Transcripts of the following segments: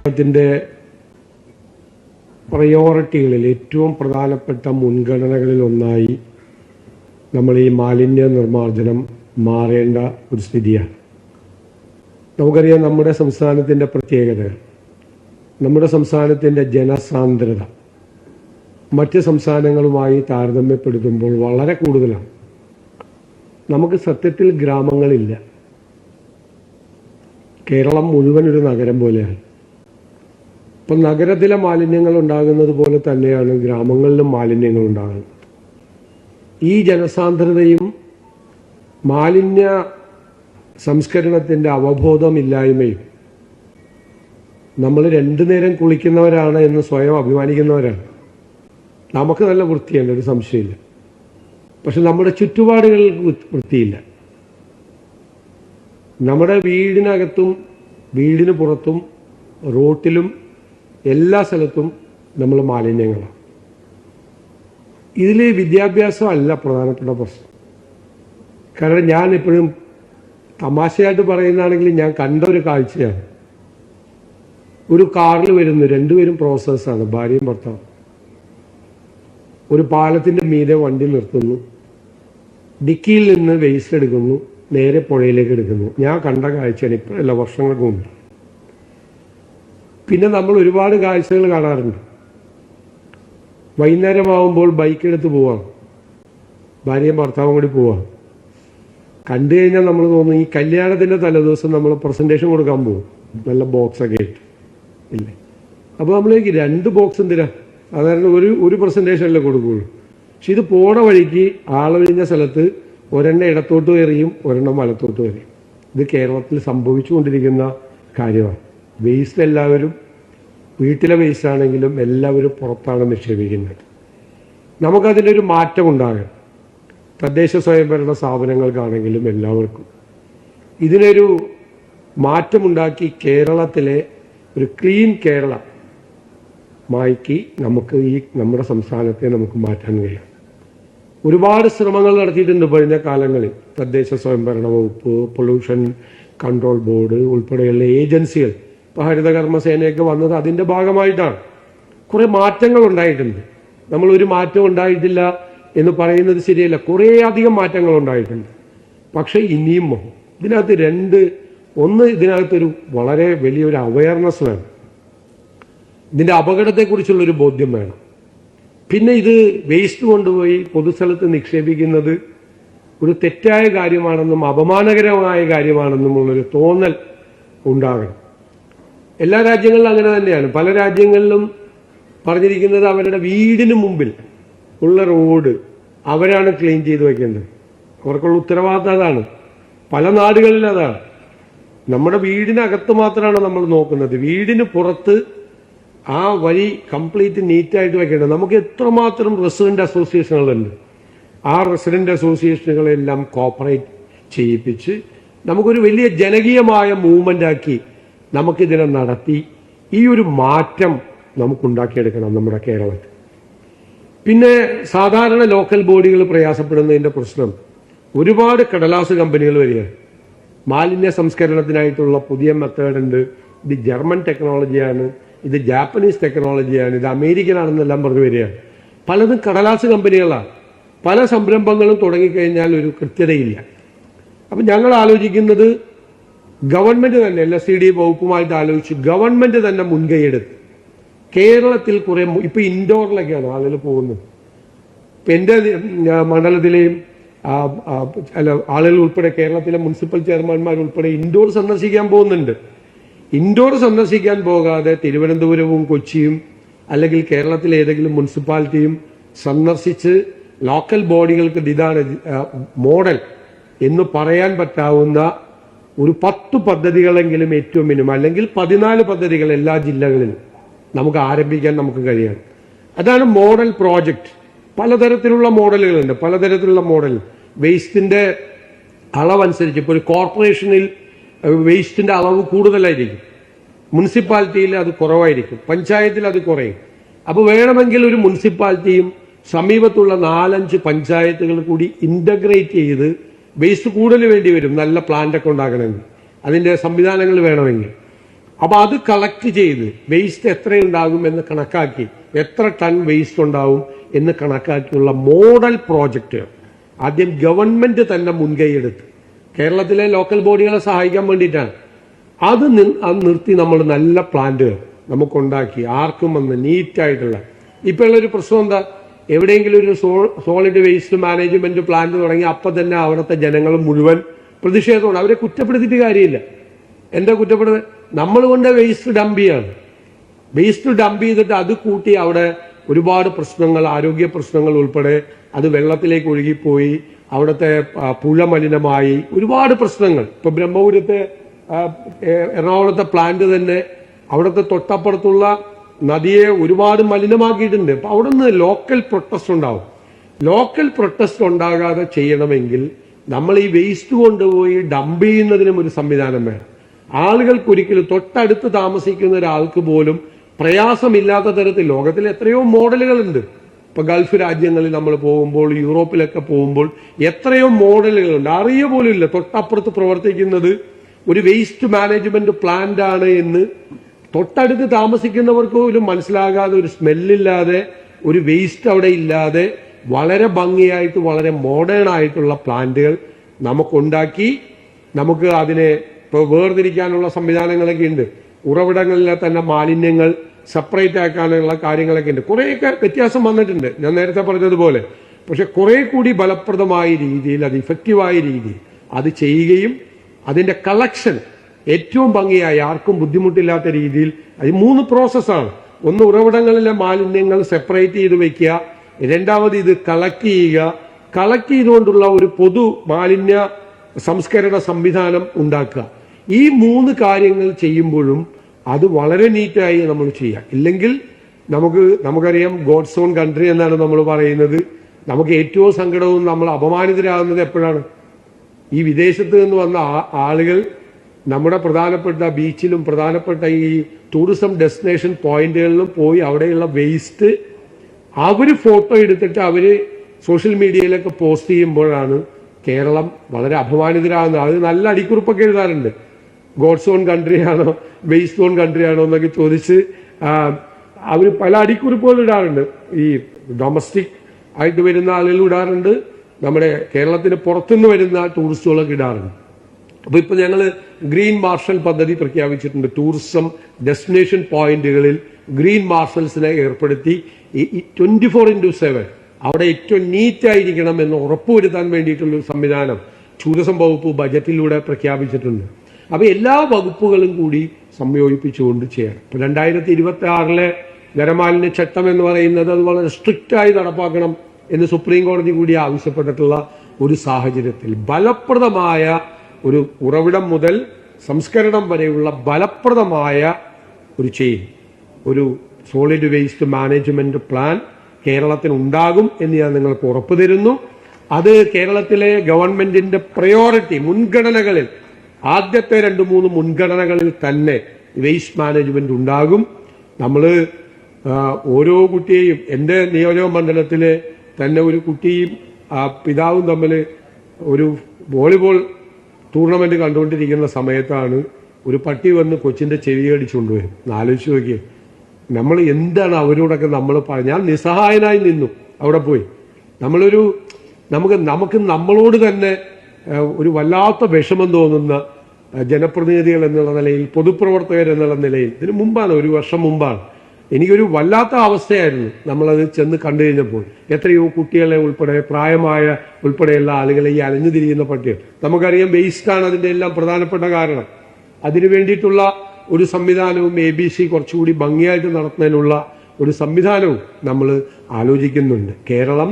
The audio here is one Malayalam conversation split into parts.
ത്തിന്റെ പ്രയോറിറ്റികളിൽ ഏറ്റവും പ്രധാനപ്പെട്ട മുൻഗണനകളിൽ ഒന്നായി നമ്മൾ ഈ മാലിന്യ നിർമ്മാർജ്ജനം മാറേണ്ട ഒരു സ്ഥിതിയാണ്. നമുക്കറിയാം, നമ്മുടെ സംസ്ഥാനത്തിന്റെ പ്രത്യേകത, നമ്മുടെ സംസ്ഥാനത്തിന്റെ ജനസാന്ദ്രത മറ്റ് സംസ്ഥാനങ്ങളുമായി താരതമ്യപ്പെടുത്തുമ്പോൾ വളരെ കൂടുതലാണ്. നമുക്ക് സത്യത്തിൽ ഗ്രാമങ്ങളില്ല. കേരളം മുഴുവൻ ഒരു നഗരം പോലെയാണ്. ഇപ്പം നഗരത്തിലെ മാലിന്യങ്ങൾ ഉണ്ടാകുന്നത് പോലെ തന്നെയാണ് ഗ്രാമങ്ങളിലും മാലിന്യങ്ങൾ ഉണ്ടാകുന്നത്. ഈ ജനസാന്ദ്രതയും മാലിന്യ സംസ്കരണത്തിൻ്റെ അവബോധമില്ലായ്മയും, നമ്മൾ രണ്ടു നേരം കുളിക്കുന്നവരാണ് എന്ന് സ്വയം അഭിമാനിക്കുന്നവരാണ്. നമുക്ക് നല്ല വൃത്തിയുണ്ട്, ഒരു സംശയമില്ല. പക്ഷെ നമ്മുടെ ചുറ്റുപാടുകളിൽ വൃത്തിയില്ല. നമ്മുടെ വീടിനകത്തും വീടിന് പുറത്തും റോട്ടിലും എല്ലാ സ്ഥലത്തും നമ്മൾ മാലിന്യങ്ങളാണ്. ഇതിൽ വിദ്യാഭ്യാസം അല്ല പ്രധാനപ്പെട്ട പ്രശ്നം. കാരണം ഞാൻ എപ്പോഴും തമാശയായിട്ട് പറയുന്നതാണെങ്കിൽ ഞാൻ കണ്ട ഒരു കാഴ്ചയാണ്. ഒരു കാറിൽ വരുന്നു, രണ്ടുപേരും പ്രോസസ്സാണ്, ഭാര്യയും ഭർത്താവും. ഒരു പാലത്തിന്റെ മീതെ വണ്ടി നിർത്തുന്നു, ഡിക്കിയിൽ നിന്ന് വേസ്റ്റ് എടുക്കുന്നു, നേരെ പുഴയിലേക്ക് എടുക്കുന്നു. ഞാൻ കണ്ട കാഴ്ചയാണ്, ഇപ്പോഴല്ല, വർഷങ്ങൾക്ക് മുമ്പ്. പിന്നെ നമ്മൾ ഒരുപാട് കാഴ്ചകൾ കാണാറുണ്ട്. വൈകുന്നേരമാവുമ്പോൾ ബൈക്ക് എടുത്ത് പോവാം, ഭാര്യയും ഭർത്താവും കൂടി പോവാം. കണ്ടു കഴിഞ്ഞാൽ നമ്മൾ തോന്നുന്നു ഈ കല്യാണത്തിന്റെ തലേദിവസം നമ്മൾ പ്രസന്റേഷൻ കൊടുക്കാൻ പോകും, നല്ല ബോക്സൊക്കെ ആയിട്ട് ഇല്ലേ. അപ്പോൾ നമ്മളേക്ക് 2 ബോക്സ് എന്തിനാ, അതായത് ഒരു പ്രസന്റേഷനല്ലേ കൊടുക്കുകയുള്ളൂ. പക്ഷെ ഇത് പോണ വഴിക്ക് ആളൊഴിഞ്ഞ സ്ഥലത്ത് ഒരെണ്ണം ഇടത്തോട്ട് എറിയും, ഒരെണ്ണം വലത്തോട്ട് എറിയും. ഇത് കേരളത്തിൽ സംഭവിച്ചുകൊണ്ടിരിക്കുന്ന കാര്യമാണ്. വേസ്റ്റ് എല്ലാവരും, വീട്ടിലെ വേസ്റ്റ് ആണെങ്കിലും എല്ലാവരും പുറത്താണ് നിക്ഷേപിക്കുന്നത്. നമുക്കതിൻ്റെ ഒരു മാറ്റം ഉണ്ടാകണം. തദ്ദേശ സ്വയംഭരണ സ്ഥാപനങ്ങൾക്കാണെങ്കിലും എല്ലാവർക്കും ഇതിനൊരു മാറ്റമുണ്ടാക്കി കേരളത്തിലെ ഒരു ക്ലീൻ കേരള മാറ്റി നമുക്ക് ഈ നമ്മുടെ സംസ്ഥാനത്തെ നമുക്ക് മാറ്റാൻ കഴിയും. ഒരുപാട് ശ്രമങ്ങൾ നടത്തിയിട്ടുണ്ട് കഴിഞ്ഞ കാലങ്ങളിൽ. തദ്ദേശ സ്വയംഭരണ വകുപ്പ്, പൊല്യൂഷൻ കൺട്രോൾ ബോർഡ് ഉൾപ്പെടെയുള്ള ഏജൻസികൾ, ഇപ്പോൾ ഹരിതകർമ്മസേനയൊക്കെ വന്നത് അതിൻ്റെ ഭാഗമായിട്ടാണ്. കുറേ മാറ്റങ്ങൾ ഉണ്ടായിട്ടുണ്ട്. നമ്മൾ ഒരു മാറ്റം ഉണ്ടായിട്ടില്ല എന്ന് പറയുന്നത് ശരിയല്ല, കുറേ അധികം മാറ്റങ്ങൾ ഉണ്ടായിട്ടുണ്ട്. പക്ഷെ ഇനിയും ഇതിനകത്ത് ഒന്ന് ഇതിനകത്തൊരു വളരെ വലിയൊരു അവയർനെസ് വേണം. ഇതിൻ്റെ അപകടത്തെക്കുറിച്ചുള്ളൊരു ബോധ്യം വേണം. പിന്നെ ഇത് വേസ്റ്റ് കൊണ്ടുപോയി പൊതുസ്ഥലത്ത് നിക്ഷേപിക്കുന്നത് ഒരു തെറ്റായ കാര്യമാണെന്നും അപമാനകരമായ കാര്യമാണെന്നും ഉള്ളൊരു തോന്നൽ ഉണ്ടാകണം. എല്ലാ രാജ്യങ്ങളിലും അങ്ങനെ തന്നെയാണ്. പല രാജ്യങ്ങളിലും പറഞ്ഞിരിക്കുന്നത് അവരുടെ വീടിന് മുമ്പിൽ ഉള്ള റോഡ് അവരാണ് ക്ലീൻ ചെയ്ത് വയ്ക്കേണ്ടത്. അവർക്കുള്ള ഉത്തരവാദിത്തം അതാണ്. പല നാടുകളിലും അതാണ്. നമ്മുടെ വീടിനകത്ത് മാത്രമാണ് നമ്മൾ നോക്കുന്നത്. വീടിന് പുറത്ത് ആ വഴി കംപ്ലീറ്റ് നീറ്റായിട്ട് വെക്കേണ്ടത്. നമുക്ക് എത്രമാത്രം റെസിഡന്റ് അസോസിയേഷനുകളുണ്ട്. ആ റെസിഡന്റ് അസോസിയേഷനുകളെല്ലാം കോപ്പറേറ്റ് ചെയ്യിപ്പിച്ച് നമുക്കൊരു വലിയ ജനകീയമായ മൂവ്മെന്റ് ആക്കി നമുക്കിതിനെ നടത്തി ഈ ഒരു മാറ്റം നമുക്കുണ്ടാക്കിയെടുക്കണം നമ്മുടെ കേരളത്തിൽ. പിന്നെ സാധാരണ ലോക്കൽ ബോഡികൾ പ്രയാസപ്പെടുന്നതിന്റെ പ്രശ്നം, ഒരുപാട് കടലാസ് കമ്പനികൾ വരികയാണ്. മാലിന്യ സംസ്കരണത്തിനായിട്ടുള്ള പുതിയ മെത്തേഡ് ഉണ്ട്, ഇത് ജർമ്മൻ ടെക്നോളജിയാണ്, ഇത് ജാപ്പനീസ് ടെക്നോളജിയാണ്, ഇത് അമേരിക്കനാണെന്നെല്ലാം പറഞ്ഞു വരികയാണ്. പലതും കടലാസ് കമ്പനികളാണ്. പല സംരംഭങ്ങളും തുടങ്ങിക്കഴിഞ്ഞാൽ ഒരു കൃത്യതയില്ല. അപ്പം ഞങ്ങൾ ആലോചിക്കുന്നത് ഗവൺമെന്റ് തന്നെ, LSCD വകുപ്പുമായിട്ട് ആലോചിച്ച് ഗവൺമെന്റ് തന്നെ മുൻകൈയെടുത്ത് കേരളത്തിൽ കുറെ, ഇപ്പൊ ഇൻഡോറിലൊക്കെയാണ് ആളുകൾ പോകുന്നത്. ഇപ്പൊ എൻ്റെ മണ്ഡലത്തിലെയും ആളുകൾ ഉൾപ്പെടെ കേരളത്തിലെ മുനിസിപ്പൽ ചെയർമാൻമാർ ഉൾപ്പെടെ ഇൻഡോർ സന്ദർശിക്കാൻ പോകുന്നുണ്ട്. ഇൻഡോർ സന്ദർശിക്കാൻ പോകാതെ തിരുവനന്തപുരവും കൊച്ചിയും അല്ലെങ്കിൽ കേരളത്തിലെ ഏതെങ്കിലും മുനിസിപ്പാലിറ്റിയും സന്ദർശിച്ച് ലോക്കൽ ബോഡികൾക്ക് ഇതാണ് മോഡൽ എന്ന് പറയാൻ പറ്റാവുന്ന ഒരു 10 പദ്ധതികളെങ്കിലും ഏറ്റവും മിനിമം, അല്ലെങ്കിൽ 14 പദ്ധതികൾ എല്ലാ ജില്ലകളിലും നമുക്ക് ആരംഭിക്കാൻ നമുക്ക് കഴിയണം. അതാണ് മോഡൽ പ്രോജക്റ്റ്. പലതരത്തിലുള്ള മോഡലുകളുണ്ട്, പലതരത്തിലുള്ള മോഡൽ. വേസ്റ്റിന്റെ അളവനുസരിച്ച് ഇപ്പോൾ ഒരു കോർപ്പറേഷനിൽ വേസ്റ്റിന്റെ അളവ് കൂടുതലായിരിക്കും, മുനിസിപ്പാലിറ്റിയിൽ അത് കുറവായിരിക്കും, പഞ്ചായത്തിൽ അത് കുറയും. അപ്പോൾ വേണമെങ്കിൽ ഒരു മുനിസിപ്പാലിറ്റിയും സമീപത്തുള്ള 4-5 പഞ്ചായത്തുകൾ കൂടി ഇന്റഗ്രേറ്റ് ചെയ്ത് വേസ്റ്റ് കൂടുതൽ വേണ്ടി വരും, നല്ല പ്ലാന്റ് ഒക്കെ ഉണ്ടാക്കണമെങ്കിൽ, അതിന്റെ സംവിധാനങ്ങൾ വേണമെങ്കിൽ. അപ്പൊ അത് കളക്ട് ചെയ്ത് വേസ്റ്റ് എത്രയുണ്ടാകും എന്ന് കണക്കാക്കി, എത്ര ടൺ വേസ്റ്റ് ഉണ്ടാവും എന്ന് കണക്കാക്കിയുള്ള മോഡൽ പ്രോജക്റ്റ് ആദ്യം ഗവൺമെന്റ് തന്നെ മുൻകൈയെടുത്ത് കേരളത്തിലെ ലോക്കൽ ബോഡികളെ സഹായിക്കാൻ വേണ്ടിയിട്ടാണ്. അത് നിർത്തി നമ്മൾ നല്ല പ്ലാന്റുകൾ നമുക്കുണ്ടാക്കി ആർക്കും വന്ന് നീറ്റായിട്ടുള്ള. ഇപ്പൊ ഉള്ളൊരു പ്രശ്നം എന്താ, എവിടെയെങ്കിലും ഒരു സോളിഡ് വേസ്റ്റ് മാനേജ്മെന്റ് പ്ലാന്റ് തുടങ്ങി അപ്പം തന്നെ അവിടുത്തെ ജനങ്ങൾ മുഴുവൻ പ്രതിഷേധമാണ്. അവരെ കുറ്റപ്പെടുത്തിയിട്ട് കാര്യമില്ല. എന്താ കുറ്റപ്പെടുന്നത്? നമ്മൾ കൊണ്ട് വേസ്റ്റ് ഡംപ് ചെയ്യാണ്. വേസ്റ്റ് ഡംപ് ചെയ്തിട്ട് അത് കൂട്ടി അവിടെ ഒരുപാട് പ്രശ്നങ്ങൾ, ആരോഗ്യ പ്രശ്നങ്ങൾ ഉൾപ്പെടെ, അത് വെള്ളത്തിലേക്ക് ഒഴുകിപ്പോയി, അവിടുത്തെ പുഴ മലിനമായി, ഒരുപാട് പ്രശ്നങ്ങൾ. ഇപ്പൊ ബ്രഹ്മപുരത്തെ എറണാകുളത്തെ പ്ലാന്റ് തന്നെ അവിടുത്തെ തൊട്ടപ്പുറത്തുള്ള നദിയെ ഒരുപാട് മലിനമാക്കിയിട്ടുണ്ട്. അപ്പൊ അവിടെ നിന്ന് ലോക്കൽ പ്രൊട്ടസ്റ്റ് ഉണ്ടാവും. ലോക്കൽ പ്രൊട്ടസ്റ്റ് ഉണ്ടാകാതെ ചെയ്യണമെങ്കിൽ നമ്മൾ ഈ വേസ്റ്റ് കൊണ്ടുപോയി ഡംപ് ചെയ്യുന്നതിനും ഒരു സംവിധാനം വേണം. ആളുകൾക്ക് ഒരിക്കലും തൊട്ടടുത്ത് താമസിക്കുന്ന ഒരാൾക്ക് പോലും പ്രയാസമില്ലാത്ത തരത്തിൽ ലോകത്തിൽ എത്രയോ മോഡലുകളുണ്ട്. ഇപ്പൊ ഗൾഫ് രാജ്യങ്ങളിൽ നമ്മൾ പോകുമ്പോൾ, യൂറോപ്പിലൊക്കെ പോകുമ്പോൾ എത്രയോ മോഡലുകളുണ്ട്. അറിയ പോലും ഇല്ല തൊട്ടപ്പുറത്ത് പ്രവർത്തിക്കുന്നത് ഒരു വേസ്റ്റ് മാനേജ്മെന്റ് പ്ലാന്റ് ആണ് എന്ന് തൊട്ടടുത്ത് താമസിക്കുന്നവർക്ക് പോലും മനസ്സിലാകാതെ, ഒരു സ്മെല്ലില്ലാതെ, ഒരു വേസ്റ്റ് അവിടെ ഇല്ലാതെ വളരെ ഭംഗിയായിട്ട് വളരെ മോഡേൺ ആയിട്ടുള്ള പ്ലാന്റുകൾ നമുക്കുണ്ടാക്കി നമുക്ക് അതിനെ വേർതിരിക്കാനുള്ള സംവിധാനങ്ങളൊക്കെ ഉണ്ട്. ഉറവിടങ്ങളിലെ തന്നെ മാലിന്യങ്ങൾ സെപ്പറേറ്റ് ആക്കാനുള്ള കാര്യങ്ങളൊക്കെ ഉണ്ട്. കുറേയൊക്കെ വ്യത്യാസം വന്നിട്ടുണ്ട് ഞാൻ നേരത്തെ പറഞ്ഞതുപോലെ. പക്ഷെ കുറെ കൂടി ഫലപ്രദമായ രീതിയിൽ, അത് ഇഫക്റ്റീവായ രീതിയിൽ അത് ചെയ്യുകയും അതിന്റെ കളക്ഷൻ ഏറ്റവും ഭംഗിയായി ആർക്കും ബുദ്ധിമുട്ടില്ലാത്ത രീതിയിൽ, അത് 3 പ്രോസസ്സാണ്. ഒന്ന്, ഉറവിടങ്ങളിലെ മാലിന്യങ്ങൾ സെപ്പറേറ്റ് ചെയ്ത് വെക്കുക. രണ്ടാമത് ഇത് കളക്ട് ചെയ്യുക. കളക്ട് ചെയ്തുകൊണ്ടുള്ള ഒരു പൊതു മാലിന്യ സംസ്കരണ സംവിധാനം ഉണ്ടാക്കുക. ഈ 3 കാര്യങ്ങൾ ചെയ്യുമ്പോഴും അത് വളരെ നീറ്റായി നമ്മൾ ചെയ്യാം. ഇല്ലെങ്കിൽ നമുക്കറിയാം, ഗോഡ്സ് ഓൺ കൺട്രി എന്നാണ് നമ്മൾ പറയുന്നത്. നമുക്ക് ഏറ്റവും സങ്കടവും നമ്മൾ അപമാനിതരാകുന്നത് എപ്പോഴാണ്? ഈ വിദേശത്ത് നിന്ന് വന്ന ആളുകൾ നമ്മുടെ പ്രധാനപ്പെട്ട ബീച്ചിലും പ്രധാനപ്പെട്ട ഈ ടൂറിസം ഡെസ്റ്റിനേഷൻ പോയിന്റുകളിലും പോയി അവിടെയുള്ള വേസ്റ്റ് അവര് ഫോട്ടോ എടുത്തിട്ട് അവര് സോഷ്യൽ മീഡിയയിലൊക്കെ പോസ്റ്റ് ചെയ്യുമ്പോഴാണ് കേരളം വളരെ അപമാനിതരാകുന്നത്. അത് നല്ല അടിക്കുറിപ്പൊക്കെ എഴുതാറുണ്ട്. ഗോഡ്സ് ഓൺ കൺട്രി ആണോ വേസ്റ്റ് ഓൺ കൺട്രി ആണോ എന്നൊക്കെ ചോദിച്ച് അവർ പല അടിക്കുറിപ്പുകൾ ഇടാറുണ്ട്. ഈ ഡൊമസ്റ്റിക് ആയിട്ട് വരുന്ന ആളുകൾ ഇടാറുണ്ട്, നമ്മുടെ കേരളത്തിന് പുറത്തുനിന്ന് വരുന്ന ടൂറിസ്റ്റുകളൊക്കെ ഇടാറുണ്ട്. അപ്പൊ ഇപ്പൊ ഞങ്ങൾ ഗ്രീൻ മാർഷൽ പദ്ധതി പ്രഖ്യാപിച്ചിട്ടുണ്ട്. ടൂറിസം ഡെസ്റ്റിനേഷൻ പോയിന്റുകളിൽ ഗ്രീൻ മാർഷൽസിനെ ഏർപ്പെടുത്തി 24/7 അവിടെ ഏറ്റവും നീറ്റായിരിക്കണം എന്ന് ഉറപ്പുവരുത്താൻ വേണ്ടിയിട്ടുള്ള ഒരു സംവിധാനം ടൂറിസം വകുപ്പ് ബജറ്റിലൂടെ പ്രഖ്യാപിച്ചിട്ടുണ്ട്. അപ്പൊ എല്ലാ വകുപ്പുകളും കൂടി സംയോജിപ്പിച്ചുകൊണ്ട് ചെയ്യണം. ഇപ്പൊ 2026 ഖരമാലിന്യ ചട്ടം എന്ന് പറയുന്നത് അത് വളരെ സ്ട്രിക്റ്റായി നടപ്പാക്കണം എന്ന് സുപ്രീം കോടതി കൂടി ആവശ്യപ്പെട്ടിട്ടുള്ള ഒരു സാഹചര്യത്തിൽ ഫലപ്രദമായ ഒരു ഉറവിടം മുതൽ സംസ്കരണം വരെയുള്ള ഫലപ്രദമായ ഒരു ഒരു സോളിഡ് വേസ്റ്റ് മാനേജ്മെന്റ് പ്ലാൻ കേരളത്തിന് ഉണ്ടാകും എന്ന് ഞാൻ നിങ്ങൾക്ക് ഉറപ്പു തരുന്നു. അത് കേരളത്തിലെ ഗവൺമെന്റിന്റെ പ്രയോറിറ്റി മുൻഗണനകളിൽ ആദ്യത്തെ 2-3 മുൻഗണനകളിൽ തന്നെ വേസ്റ്റ് മാനേജ്മെന്റ് ഉണ്ടാകും. നമ്മൾ ഓരോ കുട്ടിയെയും, എന്റെ നിയോജക മണ്ഡലത്തിലെ തന്നെ ഒരു കുട്ടിയും പിതാവും തമ്മിൽ ഒരു വോളിബോൾ ടൂർണമെന്റ് കണ്ടുകൊണ്ടിരിക്കുന്ന സമയത്താണ് ഒരു പട്ടി വന്ന് കൊച്ചിന്റെ ചെവി കടിച്ചുകൊണ്ടുവരും. ആലോചിച്ച് നോക്കിയേ, നമ്മൾ എന്താണ് അവരോടൊക്കെ നമ്മൾ ഞാൻ നിസ്സഹായനായി നിന്നു അവിടെ പോയി. നമുക്ക് നമ്മളോട് തന്നെ ഒരു വല്ലാത്ത വിഷമം തോന്നുന്ന ജനപ്രതിനിധികൾ എന്നുള്ള നിലയിൽ, പൊതുപ്രവർത്തകർ എന്നുള്ള നിലയിൽ, ഇതിനു മുമ്പാണ്, 1 വർഷം മുമ്പാണ്, എനിക്കൊരു വല്ലാത്ത അവസ്ഥയായിരുന്നു നമ്മളത് ചെന്ന് കണ്ടു കഴിഞ്ഞപ്പോൾ. എത്രയോ കുട്ടികളെ ഉൾപ്പെടെ, പ്രായമായ ഉൾപ്പെടെയുള്ള ആളുകളെ ഈ അലഞ്ഞു തിരിയുന്ന പട്ടികൾ. നമുക്കറിയാം വേസ്റ്റാണ് അതിന്റെ എല്ലാം പ്രധാനപ്പെട്ട കാരണം. അതിനു വേണ്ടിയിട്ടുള്ള ഒരു സംവിധാനവും ABC കുറച്ചുകൂടി ഭംഗിയായിട്ട് നടത്തുന്നതിനുള്ള ഒരു സംവിധാനവും നമ്മൾ ആലോചിക്കുന്നുണ്ട്. കേരളം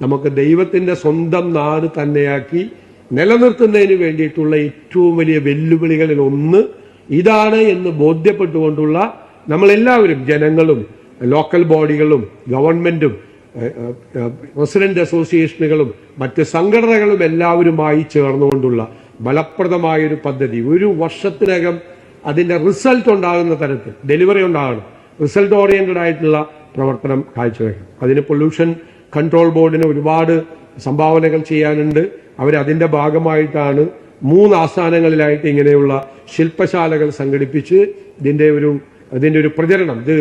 നമുക്ക് ദൈവത്തിന്റെ സ്വന്തം നാട് തന്നെയാക്കി നിലനിർത്തുന്നതിന് വേണ്ടിയിട്ടുള്ള ഏറ്റവും വലിയ വെല്ലുവിളികളിൽ ഒന്ന് ഇതാണ് എന്ന് ബോധ്യപ്പെട്ടുകൊണ്ടുള്ള നമ്മളെല്ലാവരും, ജനങ്ങളും ലോക്കൽ ബോഡികളും ഗവൺമെന്റും റെസിഡന്റ് അസോസിയേഷനുകളും മറ്റ് സംഘടനകളും എല്ലാവരുമായി ചേർന്നുകൊണ്ടുള്ള ഫലപ്രദമായൊരു പദ്ധതി 1 വർഷത്തിനകം അതിന്റെ റിസൾട്ട് ഉണ്ടാകുന്ന തരത്തിൽ ഡെലിവറി ഉണ്ടാകണം. റിസൾട്ട് ഓറിയന്റഡ് ആയിട്ടുള്ള പ്രവർത്തനം കാഴ്ചവെക്കണം. അതിന് പൊല്യൂഷൻ കൺട്രോൾ ബോർഡിന് ഒരുപാട് സംഭാവനകൾ ചെയ്യാനുണ്ട്. അവരതിന്റെ ഭാഗമായിട്ടാണ് 3 ആസ്ഥാനങ്ങളിലായിട്ട് ഇങ്ങനെയുള്ള ശില്പശാലകൾ സംഘടിപ്പിച്ച് ഇതിന്റെ ഒരു പ്രചരണം, ഇത്